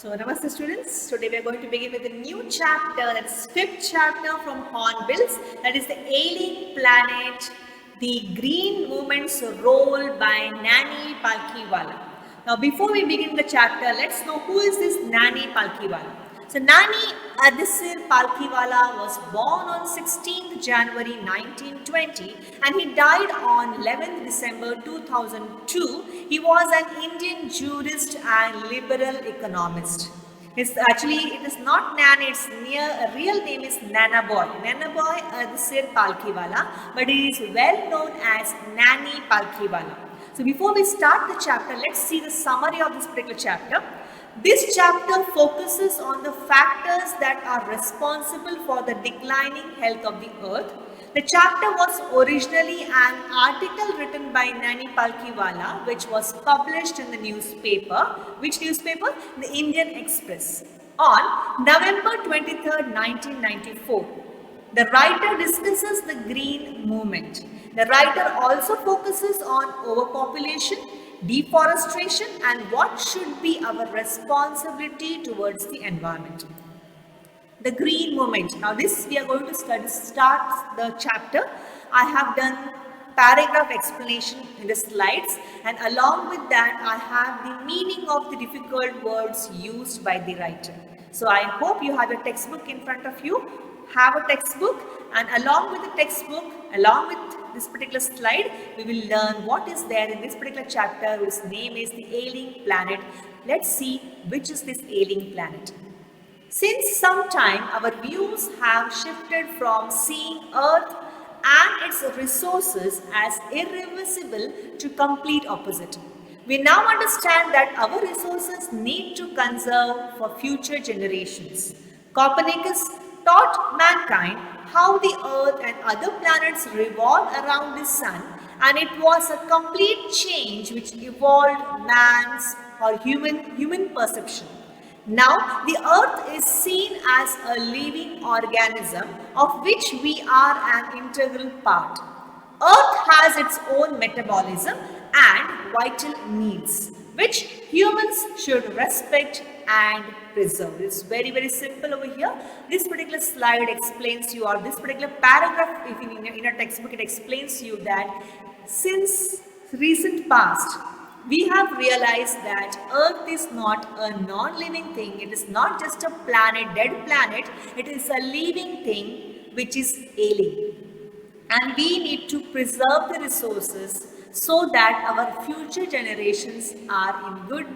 So, namaste students. Today we are going to begin with a new chapter, that's fifth chapter from Hornbills, that is the Ailing planet, the green movement's role by Nani Palkhiwala. Now, before we begin the chapter, let's know who is this Nani Palkhiwala. So, Nani Adisir Palkhiwala was born on 16th January 1920 and he died on 11th December 2002. He was an Indian jurist and liberal economist. It is not Nani, its real name is Nanaboy. Nanaboy Adisir Palkhiwala, but he is well known as Nani Palkhiwala. So before we start the chapter, let's see the summary of this particular chapter. This chapter focuses on the factors that are responsible for the declining health of the earth. The chapter was originally an article written by Nani Palkhiwala, which was published in the newspaper. Which newspaper? The Indian Express, on November 23rd, 1994. The writer discusses the green movement. The writer also focuses on overpopulation, deforestation, and what should be our responsibility towards the environment. The green movement. Now this we are going to start the chapter. I have done paragraph explanation in the slides, and along with that I have the meaning of the difficult words used by the writer. So I hope you have a textbook in front of you. Have a textbook, and along with the textbook, along with this particular slide, we will learn what is there in this particular chapter, whose name is the Ailing planet. Let's see which is this Ailing planet. Since some time, our views have shifted from seeing Earth and its resources as irreversible to complete opposite. We now understand that our resources need to conserve for future generations. Copernicus taught mankind how the earth and other planets revolve around the sun, and it was a complete change which evolved man's or human perception. Now the earth is seen as a living organism of which we are an integral part. Earth has its own metabolism and vital needs, which humans should respect and preserve. It's very simple over here. This particular slide explains you, or this particular paragraph if in a textbook, it explains you that since recent past, we have realized that Earth is not a non-living thing. It is not just a planet, dead planet. It is a living thing which is ailing. And we need to preserve the resources so that our future generations are in good,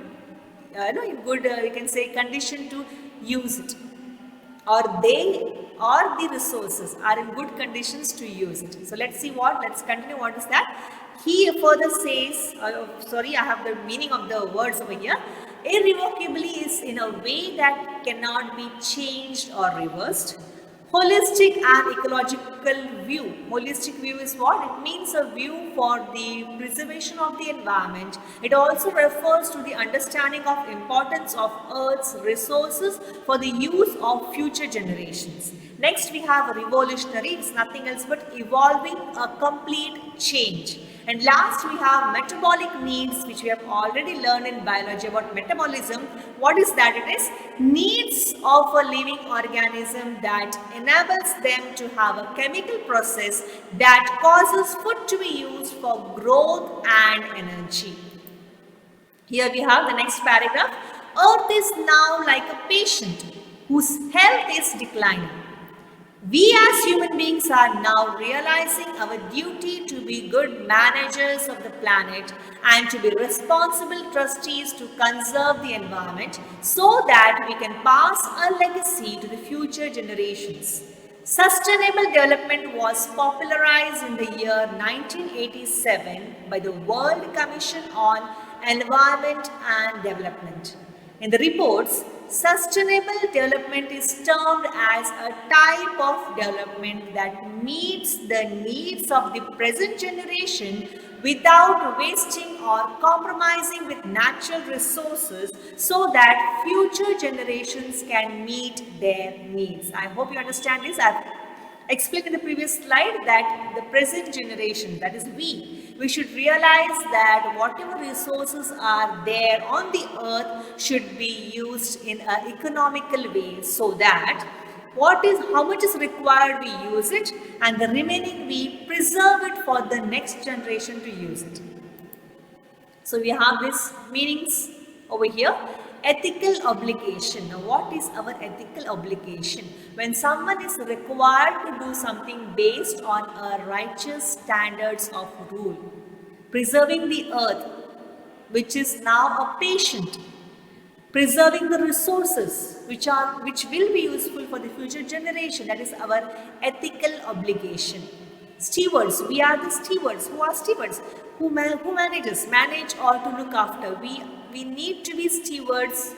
we can say, condition to use it, or the resources are in good conditions to use it. So let's continue. What is that? He further says, I have the meaning of the words over here. Irrevocably is in a way that cannot be changed or reversed. Holistic and ecological view. Holistic view is what? It means a view for the preservation of the environment. It also refers to the understanding of importance of Earth's resources for the use of future generations. Next we have revolutionary. It's nothing else but evolving, a complete change. And last we have metabolic needs, which we have already learned in biology about metabolism. What is that? It is needs of a living organism that enables them to have a chemical process that causes food to be used for growth and energy. Here we have the next paragraph. Earth is now like a patient whose health is declining. We as human beings are now realizing our duty to be good managers of the planet and to be responsible trustees to conserve the environment so that we can pass a legacy to the future generations. Sustainable development was popularized in the year 1987 by the World Commission on Environment and Development. In the reports, sustainable development is termed as a type of development that meets the needs of the present generation without wasting or compromising with natural resources so that future generations can meet their needs. I hope you understand this. I've explained in the previous slide that the present generation, that is We should realize that whatever resources are there on the earth should be used in an economical way, so that how much is required we use it, and the remaining we preserve it for the next generation to use it. So we have these meanings over here. Ethical obligation. Now what is our ethical obligation? When someone is required to do something based on a righteous standards of rule. Preserving the earth, which is now a patient. Preserving the resources which will be useful for the future generation. That is our ethical obligation. Stewards, we are the stewards. Who are stewards? Who manage or to look after. We need to be stewards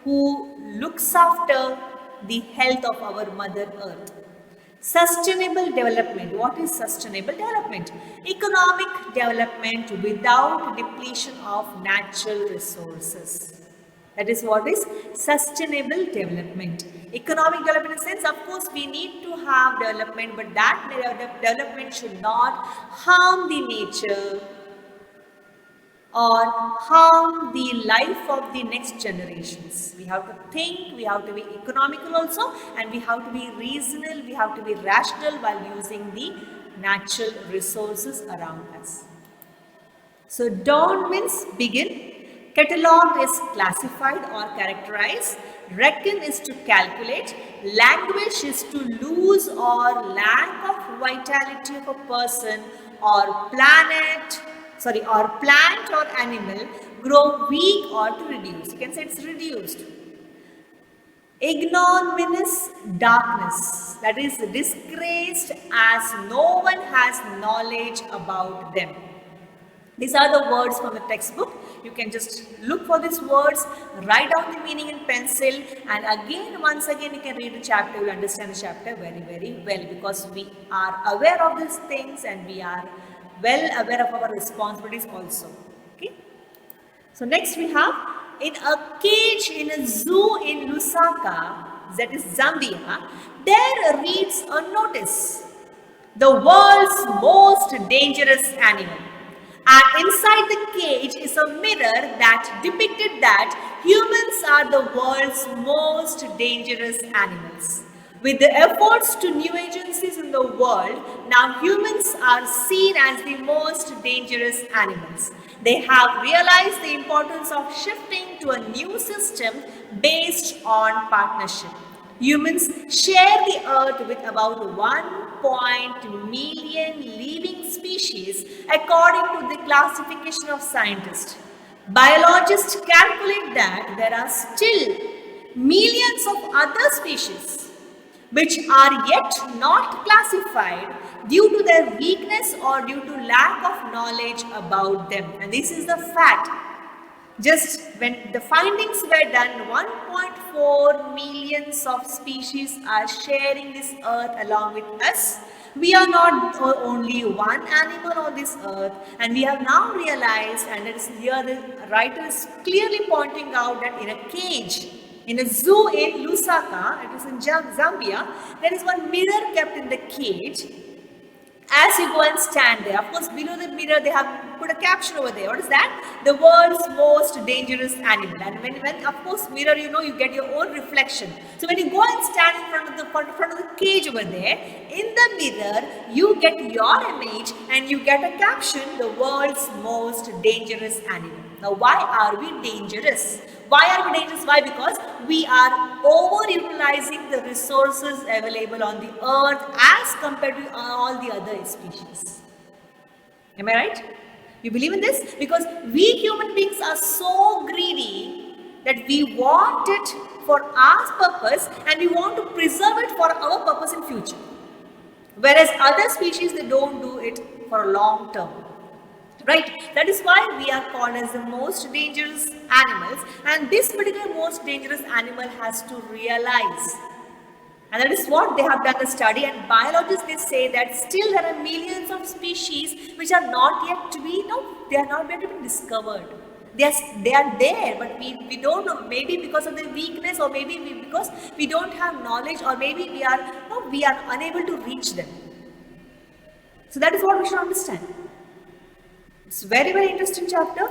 who looks after the health of our mother earth. Sustainable development. What is sustainable development? Economic development without depletion of natural resources. That is what is sustainable development. Economic development in the sense, of course, we need to have development, but that development should not harm the nature or harm the life of the next generations. We have to think, we have to be economical also, and we have to be reasonable, we have to be rational while using the natural resources around us. So dawn means begin. Catalog is classified or characterized. Reckon is to calculate. Languish is to lose or lack of vitality of a person or plant or animal, grow weak or to reduce. You can say it's reduced. Ignominious darkness, that is disgraced as no one has knowledge about them. These are the words from the textbook. You can just look for these words, write down the meaning in pencil, and once again you can read the chapter. You will understand the chapter very, very well, because we are aware of these things and we are well aware of our responsibilities also. Okay. So next we have, in a cage in a zoo in Lusaka, that is Zambia, there reads a notice: the world's most dangerous animal. And inside the cage is a mirror that depicted that humans are the world's most dangerous animals. With the efforts to new agencies in the world, now humans are seen as the most dangerous animals. They have realized the importance of shifting to a new system based on partnership. Humans share the earth with about 1 million living species according to the classification of scientists. Biologists calculate that there are still millions of other species which are yet not classified due to their weakness or due to lack of knowledge about them. And this is the fact. Just when the findings were done, 1.4 millions of species are sharing this earth along with us. We are not only one animal on this earth, and we have now realized, and it is here the writer is clearly pointing out that in a cage, in a zoo in Lusaka, it is in Zambia, there is one mirror kept in the cage. As you go and stand there, of course below the mirror they have put a caption over there. What is that? The world's most dangerous animal. And when of course mirror, you get your own reflection. So when you go and stand in front of the cage over there, in the mirror you get your image and you get a caption: the world's most dangerous animal. Now why are we dangerous? Why are we dangerous? Why? Because we are over-utilizing the resources available on the earth as compared to all the other species. Am I right? You believe in this? Because we human beings are so greedy that we want it for our purpose and we want to preserve it for our purpose in future. Whereas other species, they don't do it for a long term. Right? That is why we are called as the most dangerous animals, and this particular most dangerous animal has to realize, and that is what they have done the study. And biologists, they say that still there are millions of species which are not yet to be, they are not yet to be discovered. They are there, but we don't know, maybe because of their weakness, or maybe because we don't have knowledge, or maybe we are unable to reach them. So that is what we should understand. It's very interesting chapter.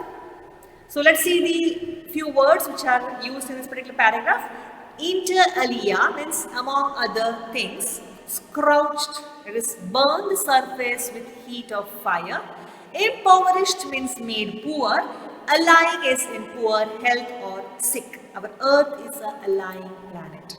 So let's see the few words which are used in this particular paragraph. Inter alia means among other things, scorched, it is burn the surface with heat of fire. Impoverished means made poor. Ailing is in poor health or sick. Our earth is a ailing planet.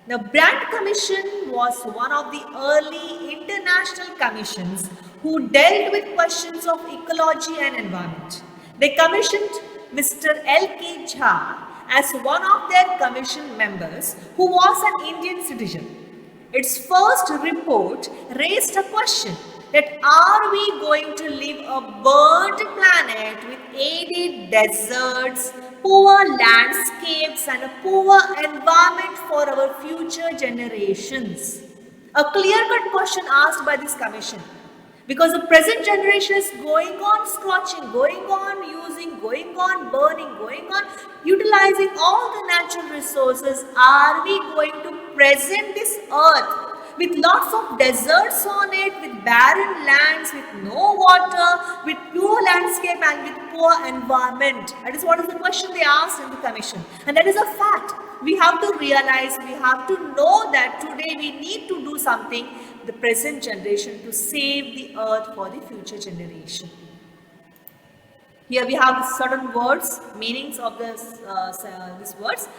The Brand Commission was one of the early international commissions who dealt with questions of ecology and environment. They commissioned Mr. L.K. Jha as one of their commission members who was an Indian citizen. Its first report raised a question that are we going to live a burnt planet with arid deserts, poor landscapes and a poor environment for our future generations? A clear-cut question asked by this commission. Because the present generation is going on scorching, going on using, going on burning, going on utilizing all the natural resources. Are we going to present this earth with lots of deserts on it, with barren lands, with no water, with poor landscape and with poor environment? That is what is the question they asked in the commission. And that is a fact. We have to realize, we have to know that today we need to do something the present generation to save the earth for the future generation. Here we have certain words, meanings of these words.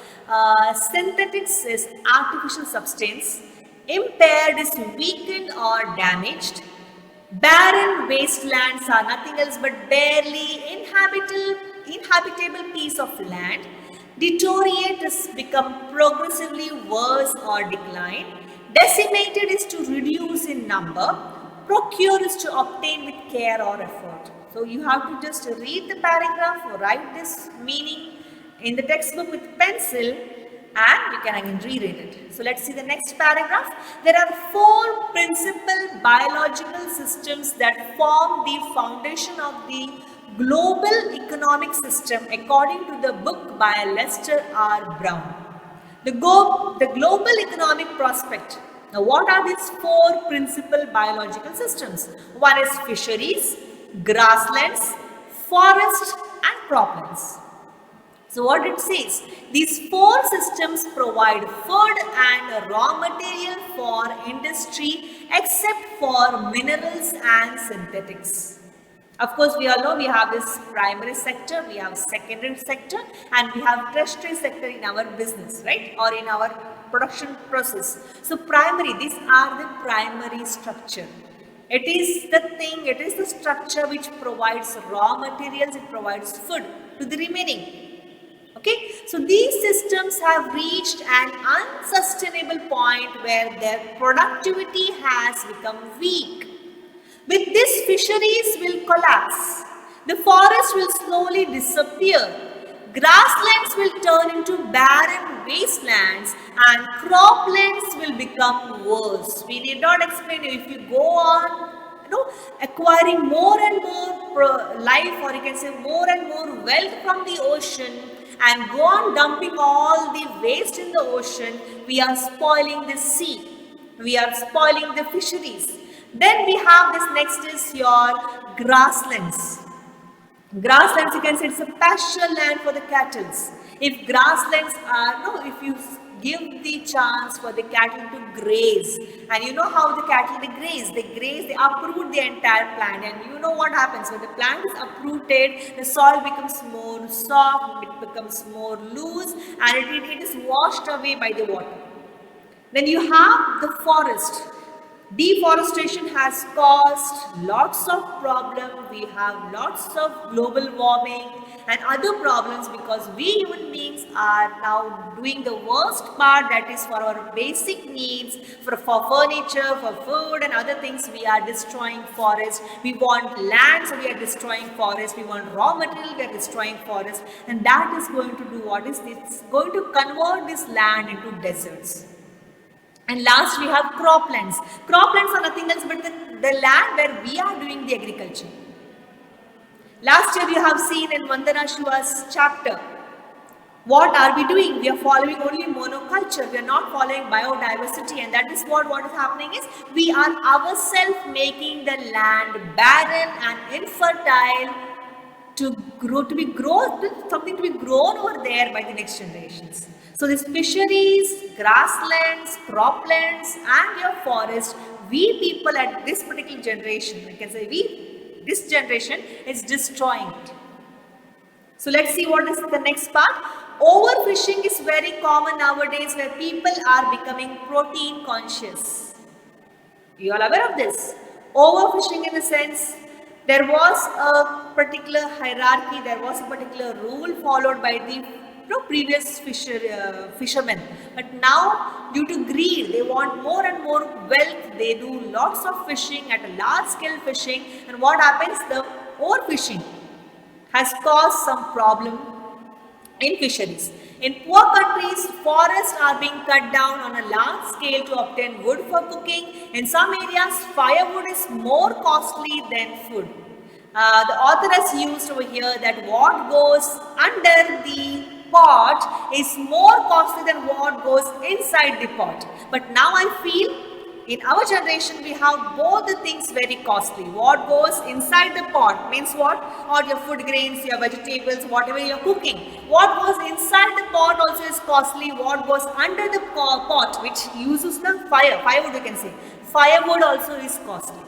Synthetics is artificial substance. Impaired is weakened or damaged. Barren wastelands are nothing else but barely inhabitable piece of land. Deteriorate is become progressively worse or decline. Decimated is to reduce in number. Procure is to obtain with care or effort. So you have to just read the paragraph or write this meaning in the textbook with pencil and you can again reread it. So let's see the next paragraph. There are 4 principal biological systems that form the foundation of the global economic system according to the book by Lester R. Brown. The global economic prospect. Now what are these 4 principal biological systems? One is fisheries, grasslands, forests and croplands. So what it says, these 4 systems provide food and raw material for industry except for minerals and synthetics. Of course, we all know we have this primary sector, we have secondary sector and we have tertiary sector in our business, right? Or in our production process. So primary, these are the primary structure. It is the thing, it is the structure which provides raw materials, it provides food to the remaining. Okay, so these systems have reached an unsustainable point where their productivity has become weak. With this, fisheries will collapse. The forest will slowly disappear. Grasslands will turn into barren wastelands and croplands will become worse. We need not explain if you go on acquiring more and more life, or you can say more and more wealth from the ocean and go on dumping all the waste in the ocean, we are spoiling the sea. We are spoiling the fisheries. Then we have this next is your grasslands. Grasslands, you can say it's a pasture land for the cattle. If grasslands are, if you give the chance for the cattle to graze, and you know how the cattle they graze, they uproot the entire plant, and you know what happens when the plant is uprooted, the soil becomes more soft, it becomes more loose, and it is washed away by the water. Then you have the forest. Deforestation has caused lots of problems. We have lots of global warming and other problems because we human beings are now doing the worst part, that is for our basic needs, for furniture, for food and other things. We are destroying forests. We want land, so we are destroying forests. We want raw material, we are destroying forests. And that is going to do what is this? It's going to convert this land into deserts. And last we have croplands. Croplands are nothing else but the land where we are doing the agriculture. Last year you have seen in Vandana Shiva's chapter, what are we doing? We are following only monoculture. We are not following biodiversity, and that is what is happening is we are ourselves making the land barren and infertile to grow, something to be grown over there by the next generations. So these fisheries, grasslands, croplands, and your forest, we people at this particular generation, I can say this generation is destroying it. So let's see what is the next part. Overfishing is very common nowadays where people are becoming protein conscious. You are aware of this? Overfishing in the sense there was a particular hierarchy, there was a particular rule followed by the previous fishermen. But now due to greed, they want more and more wealth. They do lots of fishing at a large scale fishing, and what happens? The overfishing has caused some problem in fisheries. In poor countries, forests are being cut down on a large scale to obtain wood for cooking. In some areas, firewood is more costly than food. The author has used over here that what goes under the pot is more costly than what goes inside the pot. But now I feel in our generation, we have both the things very costly. What goes inside the pot means what? Or your food grains, your vegetables, whatever you're cooking. What goes inside the pot also is costly. What goes under the pot, which uses the firewood you can say. Firewood also is costly.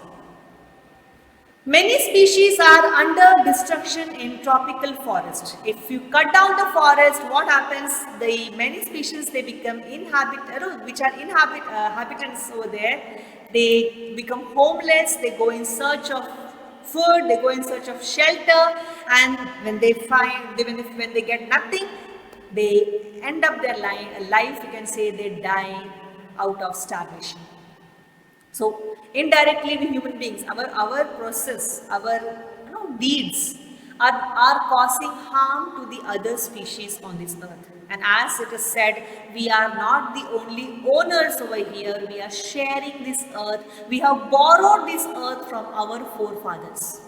Many species are under destruction in tropical forest. If you cut down the forest, what happens? The many species they become inhabitants over there. They become homeless. They go in search of food. They go in search of shelter. And when they when they get nothing, they end up their life. You can say they die out of starvation. So indirectly, we human beings, our process, our deeds are causing harm to the other species on this earth. And as it is said, we are not the only owners over here. We are sharing this earth. We have borrowed this earth from our forefathers.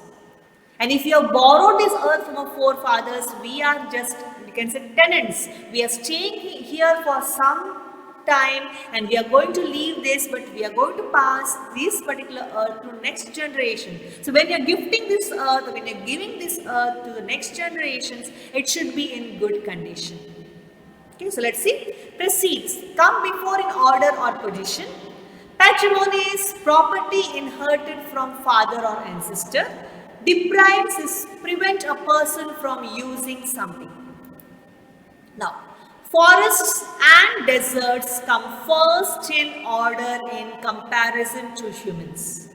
And if you have borrowed this earth from our forefathers, we are just, you can say, tenants. We are staying here for some time and we are going to leave this, but we are going to pass this particular earth to next generation. So when you are gifting this earth, when you are giving this earth to the next generations, it should be in good condition. Okay, so let's see. Precedes come before in order or position. Patrimony is property inherited from father or ancestor. Deprives is prevent a person from using something. Now, forests and deserts come first in order in comparison to humans.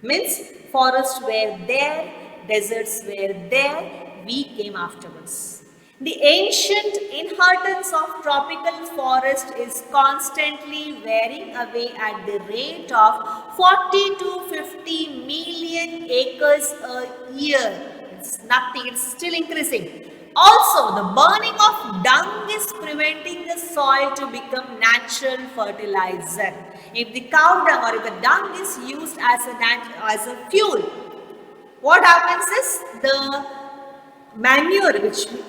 Means forests were there, deserts were there, we came afterwards. The ancient inheritance of tropical forest is constantly wearing away at the rate of 40 to 50 million acres a year. It's nothing, it's still increasing. Also, the burning of dung is preventing the soil to become natural fertilizer. If the cow dung or if the dung is used as a fuel, what happens is the manure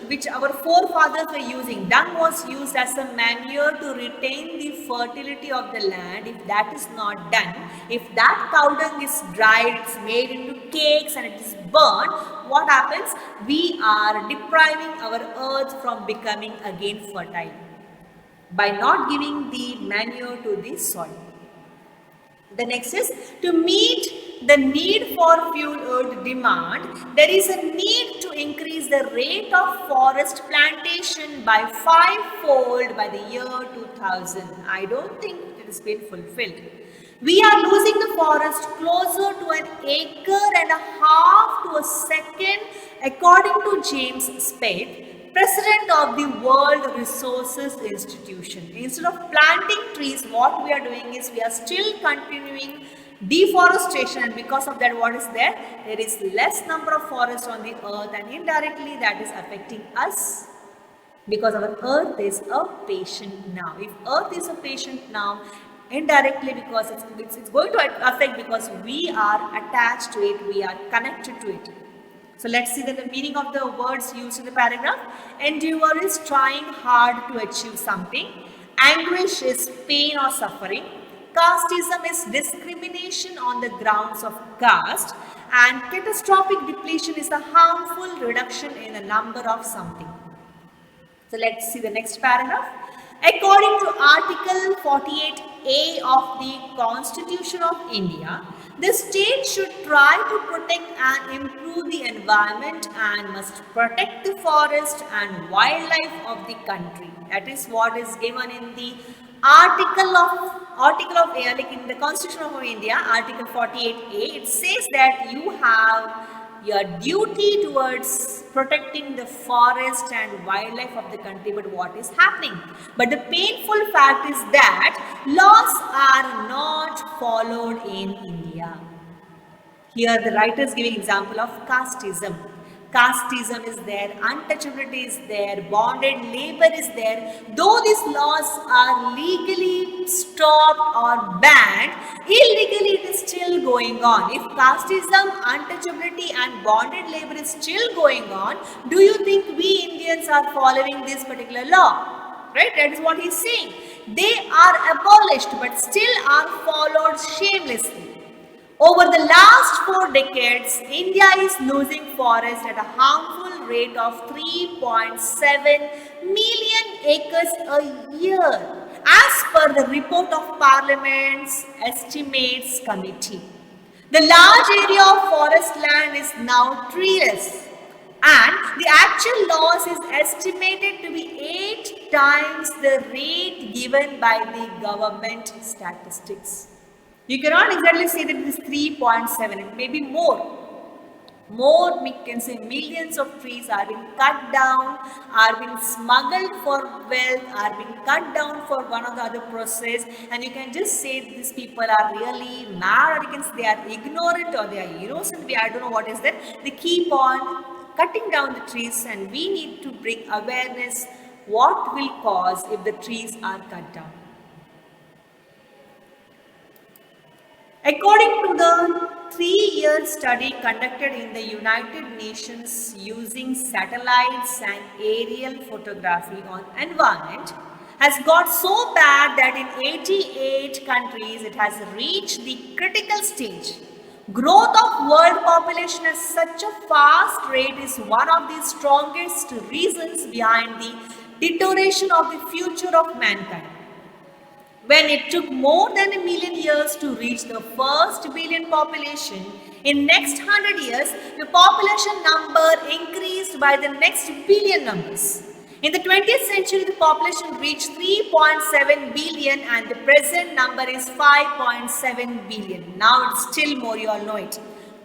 which our forefathers were using, dung was used as a manure to retain the fertility of the land. If that is not done, if that cow dung is dried, it's made into cakes and it is burned, what happens? We are depriving our earth from becoming again fertile by not giving the manure to the soil. The next is to meet the need for fuel earth demand, there is a need to increase the rate of forest plantation by 5-fold by the year 2000. I don't think it has been fulfilled. We are losing the forest closer to 1.5 acres to a second, according to James Spade, President of the World Resources Institution. Instead of planting trees, what we are doing is we are still continuing deforestation, and because of that, what is there? There is less number of forests on the earth, and indirectly that is affecting us. Because our earth is a patient now. If earth is a patient now, indirectly because it's going to affect because we are attached to it, we are connected to it. So let's see the meaning of the words used in the paragraph. Endure is trying hard to achieve something. Anguish is pain or suffering. Casteism is discrimination on the grounds of caste. And catastrophic depletion is a harmful reduction in the number of something. So let's see the next paragraph. According to Article 48A of the Constitution of India, the state should try to protect and improve the environment and must protect the forest and wildlife of the country. That is what is given in the Article of like in the Constitution of India, Article 48A. It says that you have your duty towards protecting the forest and wildlife of the country, but what is happening? But the painful fact is that laws are not followed in India. Here the writer is giving example of casteism. Casteism is there, untouchability is there, bonded labor is there. Though these laws are legally stopped or banned, illegally it is still going on. If casteism, untouchability and bonded labor is still going on, do you think we Indians are following this particular law? Right? That is what he is saying. They are abolished but still are followed shamelessly. Over the last 4 decades, India is losing forest at a harmful rate of 3.7 million acres a year, as per the report of Parliament's Estimates Committee. The large area of forest land is now treeless, and the actual loss is estimated to be 8 times the rate given by the government statistics. You cannot exactly say that it is 3.7, it may be more. More, we can say millions of trees are being cut down, are being smuggled for wealth, are being cut down for one or the other process, and you can just say these people are really mad, or you can say they are ignorant or they are innocent, I don't know what is that. They keep on cutting down the trees, and we need to bring awareness what will cause if the trees are cut down. According to the 3-year study conducted in the United Nations using satellites and aerial photography on environment, has got so bad that in 88 countries it has reached the critical stage. Growth of world population at such a fast rate is one of the strongest reasons behind the deterioration of the future of mankind. When it took more than 1 million years to reach the first billion population, in next 100 years, the population number increased by the next billion numbers. In the 20th century, the population reached 3.7 billion and the present number is 5.7 billion. Now it's still more, you all know it.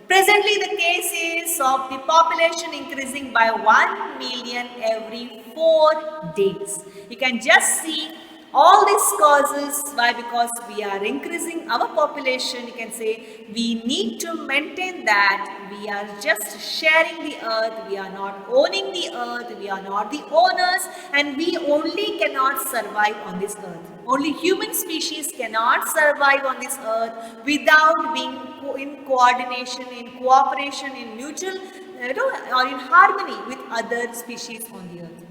Presently, the case is of the population increasing by 1 million every 4 days. You can just see all these causes. Why? Because we are increasing our population. You can say we need to maintain that we are just sharing the earth, we are not owning the earth, we are not the owners, and we only cannot survive on this earth. Only human species cannot survive on this earth without being in coordination, in cooperation, in mutual or in harmony with other species on the earth.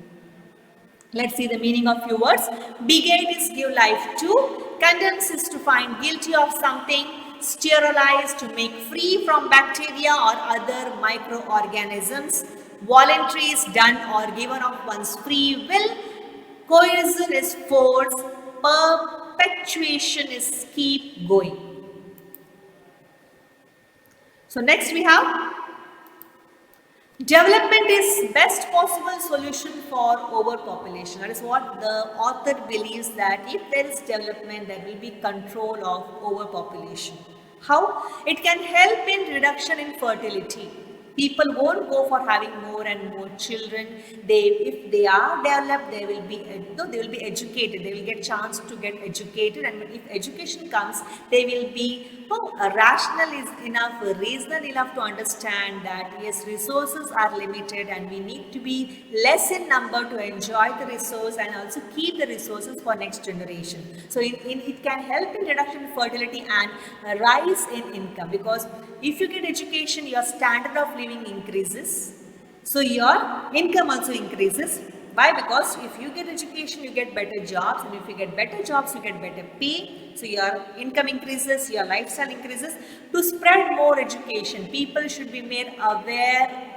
Let's see the meaning of few words. Beget is give life to, condemns is to find guilty of something, sterilize to make free from bacteria or other microorganisms, voluntary is done or given of one's free will, coercion is force, perpetuation is keep going. So next we have development is best possible solution for overpopulation. That is what the author believes, that if there is development, there will be control of overpopulation. How? It can help in reduction in fertility. People won't go for having more and more children. If they are developed, they will be educated. They will get chance to get educated, and if education comes, they will be rational enough, reasonable enough to understand that yes, resources are limited, and we need to be less in number to enjoy the resource and also keep the resources for next generation. So it can help in reduction in fertility and rise in income, because If you get education, your standard of living increases. So your income also increases. Why? Because if you get education, you get better jobs, and if you get better jobs, you get better pay. So your income increases, your lifestyle increases. To spread more education, people should be made aware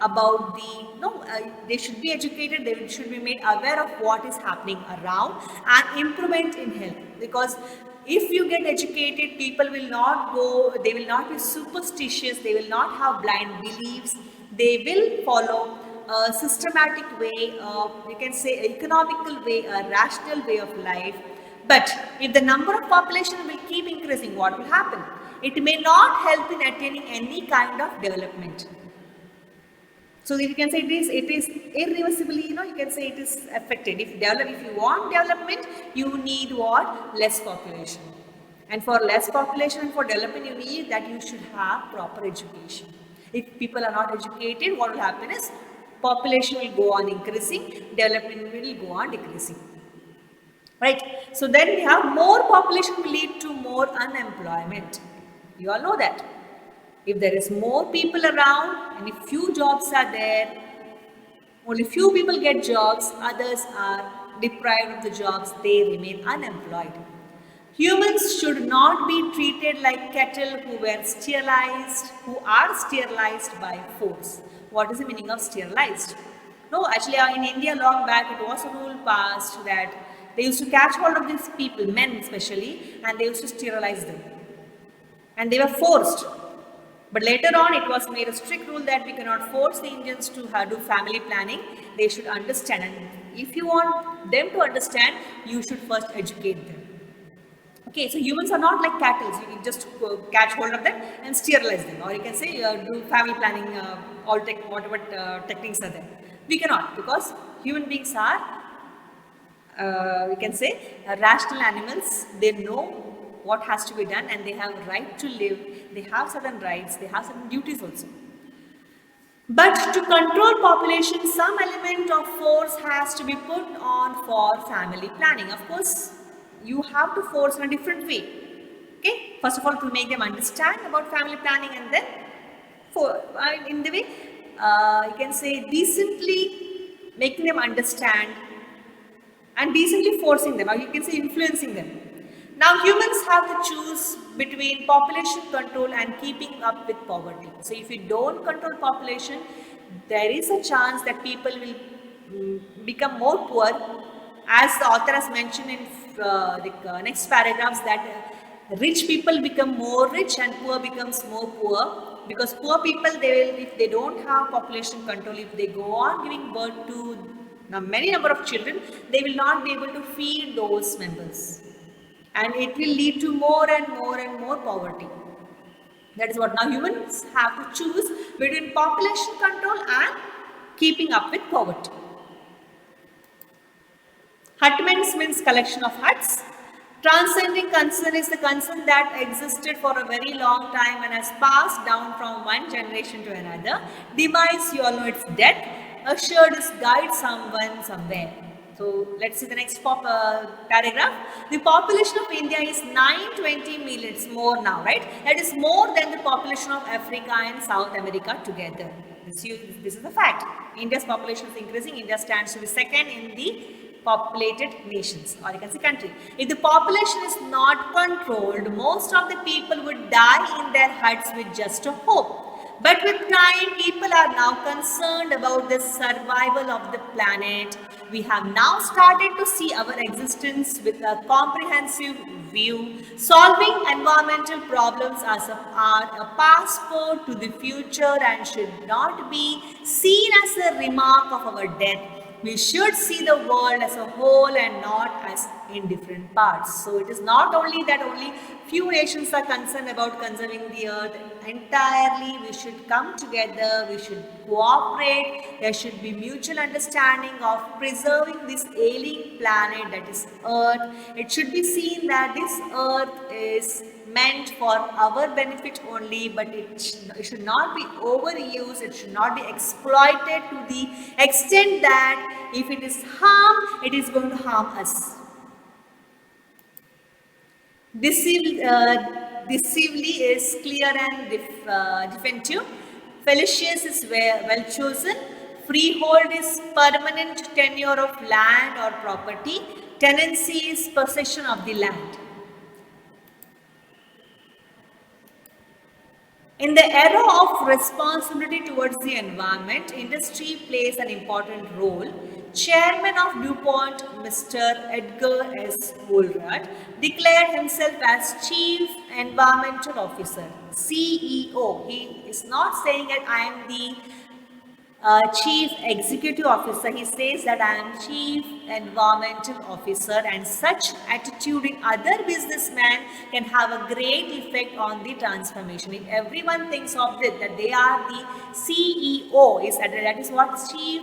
about the no they should be educated, they should be made aware of what is happening around, and improvement in health. Because if you get educated, people will not go, they will not be superstitious, they will not have blind beliefs, they will follow a systematic way, you can say economical way, a rational way of life. But if the number of population will keep increasing, what will happen? It may not help in attaining any kind of development. So you can say it is irreversibly, you can say it is affected. If you want development, you need what? Less population. And for less population and for development, you need that you should have proper education. If people are not educated, what will happen is population will go on increasing, development will go on decreasing. Right? So then we have more population will lead to more unemployment. You all know that. If there is more people around and if few jobs are there, only few people get jobs, others are deprived of the jobs, they remain unemployed. Humans should not be treated like cattle who are sterilized by force. What is the meaning of sterilized? No, actually in India long back it was a rule passed that they used to catch hold of these people, men especially, and they used to sterilize them. And they were forced. But later on, it was made a strict rule that we cannot force the Indians to do family planning. They should understand. And if you want them to understand, you should first educate them. Okay, so humans are not like cattle. You can just catch hold of them and sterilize them. Or you can say do family planning, whatever techniques are there. We cannot, because human beings are, we can say, rational animals. They know what has to be done and they have a right to live. They have certain rights, they have certain duties also. But to control population, some element of force has to be put on for family planning. Of course, you have to force in a different way. Okay, first of all, to make them understand about family planning, and then in the way you can say decently making them understand and decently forcing them, or you can say influencing them. Now humans have to choose between population control and keeping up with poverty. So if you don't control population, there is a chance that people will become more poor. As the author has mentioned in the next paragraphs, that rich people become more rich and poor becomes more poor. Because poor people, if they don't have population control, if they go on giving birth to many number of children, they will not be able to feed those members. And it will lead to more and more and more poverty. That is what now humans have to choose between population control and keeping up with poverty. Hutments means collection of huts. Transcending concern is the concern that existed for a very long time and has passed down from one generation to another. Demise, you all know it's death. Assured is guide someone somewhere. So let's see the next paragraph. The population of India is 920 million. It's more now, right? That is more than the population of Africa and South America together. This is a fact. India's population is increasing. India stands to be second in the populated nations, or you can say country. If the population is not controlled, most of the people would die in their huts with just a hope. But with time, people are now concerned about the survival of the planet. We have now started to see our existence with a comprehensive view. Solving environmental problems are a passport to the future and should not be seen as a remark of our death. We should see the world as a whole and not as in different parts. So it is not only that only few nations are concerned about conserving the earth. Entirely we should come together, we should cooperate, there should be mutual understanding of preserving this ailing planet, that is earth. It should be seen that this earth is meant for our benefit only, but it should not be overused, it should not be exploited to the extent that if it is harm, it is going to harm us. decisively is clear and definitive. Fallacious is well chosen. Freehold is permanent tenure of land or property. Tenancy is possession of the land. In the era of responsibility towards the environment, industry plays an important role. Chairman of DuPont, Mr. Edgar S. Woolrad, declared himself as Chief Environmental Officer, CEO. He is not saying that I am the Chief Executive Officer. He says that I am Chief Environmental Officer, and such attitude in other businessmen can have a great effect on the transformation. If everyone thinks of it, that they are the CEO, that is what Chief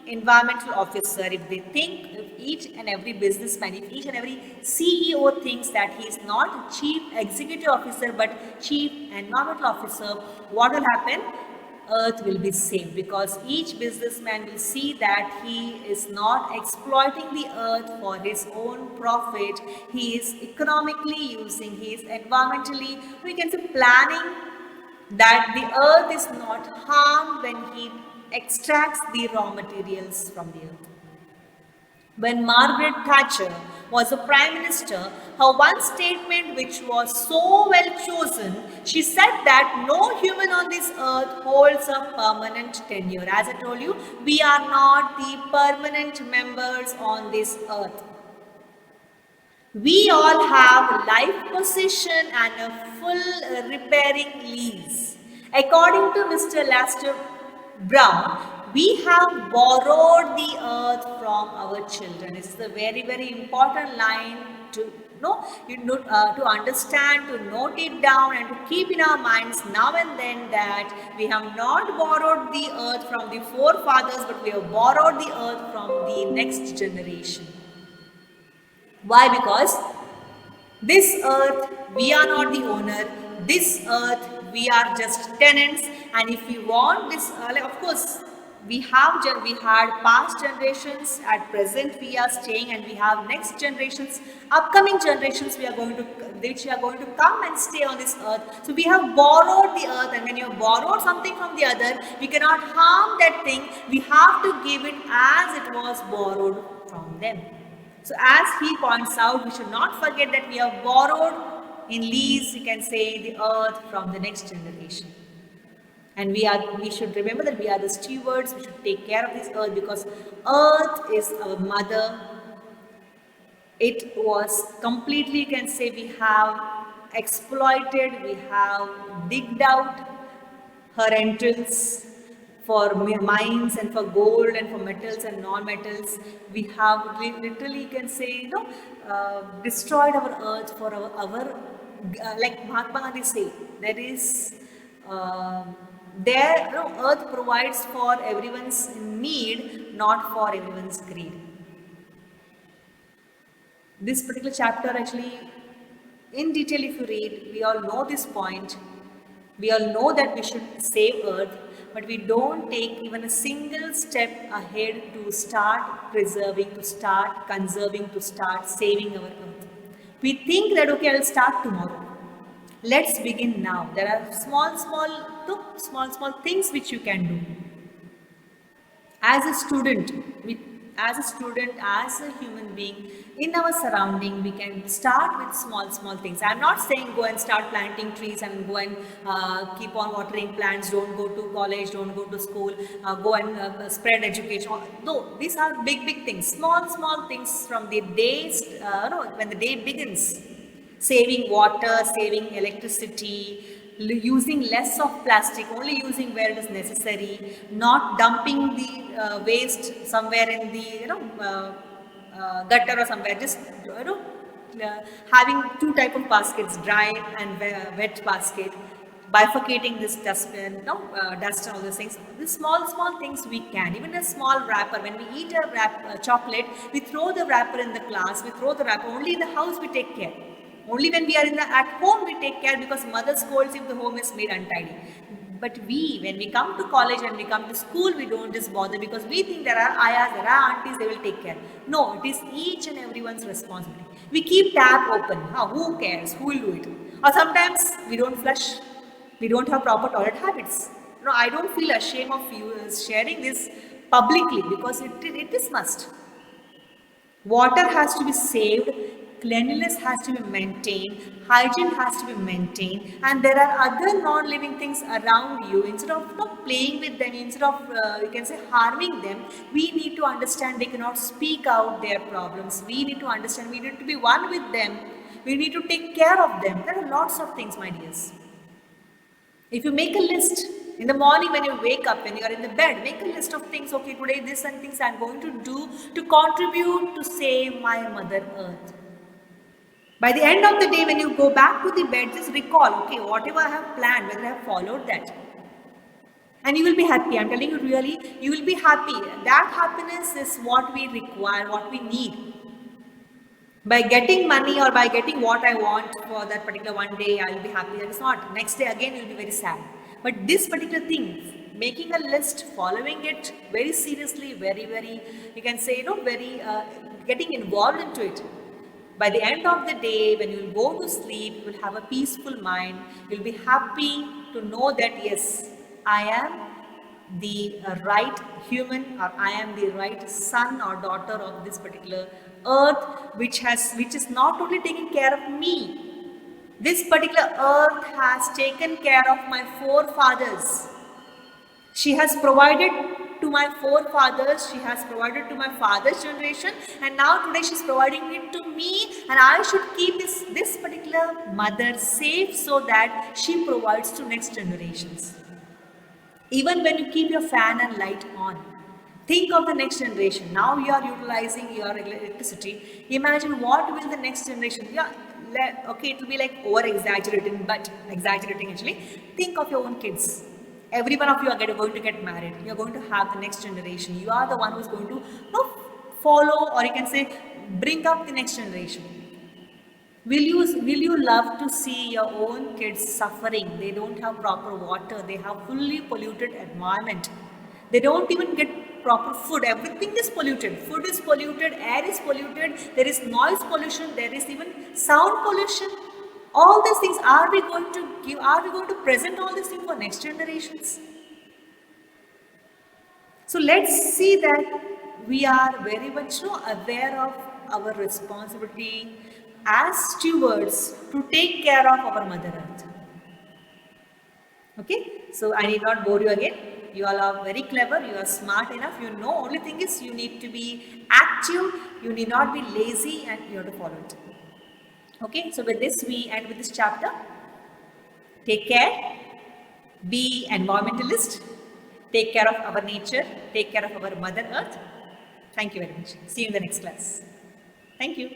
Environmental Officer. If they think, if each and every businessman, if each and every CEO thinks that he is not Chief Executive Officer but Chief Environmental Officer, what will happen? Earth will be saved, because each businessman will see that he is not exploiting the earth for his own profit. He is economically using, he is environmentally, we can say, planning that the earth is not harmed when he extracts the raw materials from the earth. When Margaret Thatcher was a prime minister, her one statement, which was so well chosen, she said that no human on this earth holds a permanent tenure. As I told you, we are not the permanent members on this earth. We all have life possession and a full repairing lease. According to Mr. Lester Brown, we have borrowed the earth from our children. This is a very, very important line to know, to understand, to note it down, and to keep in our minds now and then, that we have not borrowed the earth from the forefathers, but we have borrowed the earth from the next generation. Why? Because this earth, we are not the owner. This earth, we are just tenants. And if we want this, of course, we had past generations, at present we are staying, and we have next generations, upcoming generations, which are going to come and stay on this earth. So we have borrowed the earth, and when you have borrowed something from the other, we cannot harm that thing. We have to give it as it was borrowed from them. So as he points out, we should not forget that we have borrowed in lease, you can say, the earth from the next generation. And we should remember that we are the stewards. We should take care of this earth, because earth is our mother. It was completely, you can say, we have exploited, we have digged out her entrance for mines and for gold and for metals and non-metals. We have literally, you can say, destroyed our earth for our like Mahatma Gandhi say, there is earth provides for everyone's need, not for everyone's greed. This particular chapter, actually, in detail if you read, we all know this point. We all know that we should save earth, but we don't take even a single step ahead to start preserving, to start conserving, to start saving our earth. We think that, okay, I'll start tomorrow. Let's begin now. There are small things which you can do. As a student, as a human being, in our surrounding, we can start with small things. I'm not saying go and start planting trees and go and keep on watering plants, don't go to college, don't go to school, go and spread education. No, these are big things. Small things from the days, when the day begins. Saving water, saving electricity, using less of plastic, only using where it is necessary, not dumping the waste somewhere in the gutter or somewhere, just having two type of baskets, dry and wet basket, bifurcating this dustbin, dust and all those things. These small things we can. Even a small wrapper, when we eat a chocolate, we throw the wrapper in the class, we throw the wrapper, only in the house we take care. Only when we are at home we take care, because mother scolds if the home is made untidy. But when we come to college and we come to school, we don't just bother, because we think there are ayahs, there are aunties, they will take care. No, it is each and everyone's responsibility. We keep tap open. Who cares? Who will do it? Or sometimes we don't flush, we don't have proper toilet habits. No, I don't feel ashamed of you sharing this publicly, because it is must. Water has to be saved, cleanliness has to be maintained, hygiene has to be maintained, and there are other non-living things around you. Instead of not playing with them, instead of you can say harming them, we need to understand they cannot speak out their problems. We need to understand, we need to be one with them. We need to take care of them. There are lots of things, my dears. If you make a list in the morning when you wake up, when you are in the bed, make a list of things. Okay, today this and things I am going to do to contribute to save my Mother Earth. By the end of the day, when you go back to the bed, just recall, okay, whatever I have planned, whether I have followed that. And you will be happy. I'm telling you, really, you will be happy. That happiness is what we require, what we need. By getting money or by getting what I want for that particular one day, I will be happy. That is not. Next day again, you will be very sad. But this particular thing, making a list, following it very seriously, very, you can say, very getting involved into it. By the end of the day, when you will go to sleep, you will have a peaceful mind. You will be happy to know that, yes, I am the right human, or I am the right son or daughter of this particular earth, which is not only taking care of me. This particular earth has taken care of my forefathers. She has provided to my forefathers, she has provided to my father's generation, and now today she is providing it to me, and I should keep this particular mother safe so that she provides to next generations. Even when you keep your fan and light on, think of the next generation. Now you are utilizing your electricity. Imagine what will the next generation, okay, it will be like over-exaggerating, but exaggerating actually. Think of your own kids. Every one of you are going to get married. You are going to have the next generation. You are the one who is going to follow, or you can say bring up the next generation. Will you love to see your own kids suffering? They don't have proper water. They have fully polluted environment. They don't even get proper food. Everything is polluted. Food is polluted. Air is polluted. There is noise pollution. There is even sound pollution. All these things, are we going to give? Are we going to present all these things for next generations? So let's see that we are very much aware of our responsibility as stewards to take care of our Mother Earth. Okay, so I need not bore you again. You all are very clever, you are smart enough, you know, only thing is you need to be active, you need not be lazy, and you have to follow it. Okay, so with this we end with this chapter. Take care, be environmentalist, take care of our nature, take care of our Mother Earth. Thank you very much. See you in the next class. Thank you.